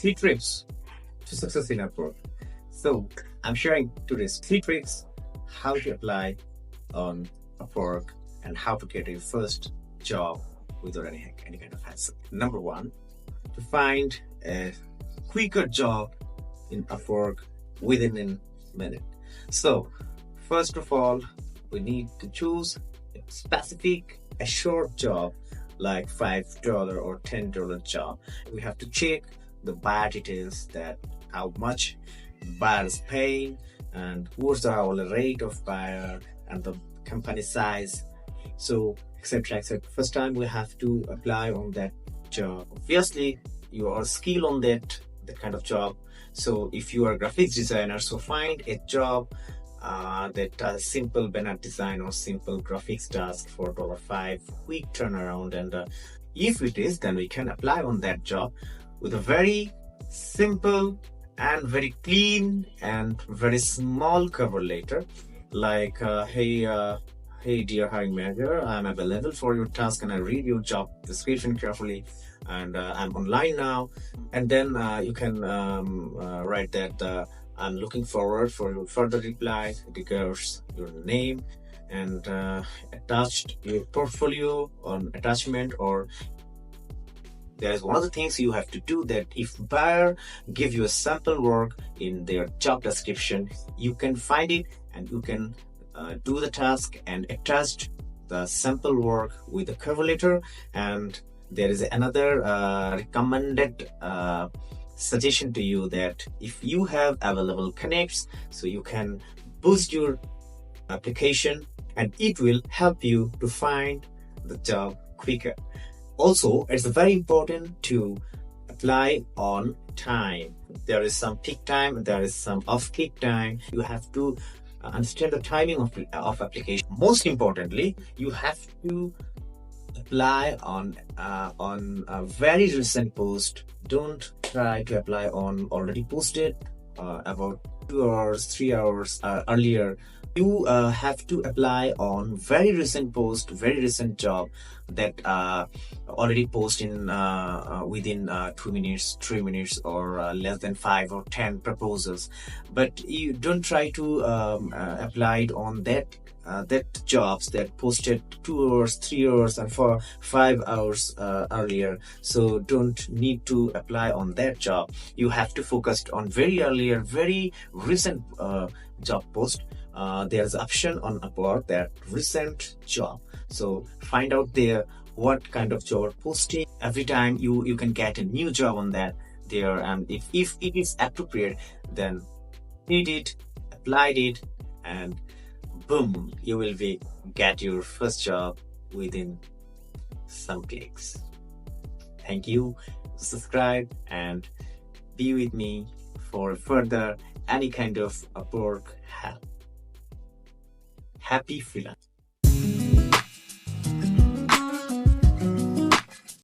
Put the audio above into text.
3 tricks to success in Upwork. So I'm sharing today's 3 tricks how to apply on Upwork and how to get your first job without any kind of hassle. Number 1, to find a quicker job in Upwork within a minute. So first of all, we need to choose a short job like $5 or $10 job. We have to check the buyer details, that how much buyer is paying and what's the hourly rate of buyer and the company size, so etc. First time we have to apply on that job. Obviously you are skilled on that kind of job. So if you are a graphics designer, so find a job that does simple banner design or simple graphics task for $5, quick turnaround, and if it is, then we can apply on that job with a very simple and very clean and very small cover letter, like hey dear hiring manager, I'm available for your task and I read your job description carefully and I'm online now. And then you can write that I'm looking forward for your further reply. It requires your name and attached your portfolio on attachment. Or there is one of the things you have to do, that if buyer give you a sample work in their job description, you can find it and you can do the task and attach the sample work with the cover letter. And there is another recommended suggestion to you, that if you have available connects, so you can boost your application and it will help you to find the job quicker. Also, it's very important to apply on time. There is some peak time, there is some off-peak time. You have to understand the timing of application. Most importantly, you have to apply on a very recent post. Don't try to apply on already posted about 2 hours, 3 hours earlier. You have to apply on very recent post, very recent job that already posted in within 2 minutes, 3 minutes, or less than 5 or 10 proposals. But you don't try to apply it on that jobs that posted 2 hours, 3 hours, and for 5 hours earlier. So don't need to apply on that job. You have to focus on very earlier, very recent job post. There's option on Upwork that recent job. So find out there what kind of job posting. Every time you can get a new job on that there, and if it is appropriate, then hit it, applied it, and boom, you will get your first job within some clicks. Thank you. Subscribe and be with me for further any kind of Upwork help. Happy freelance.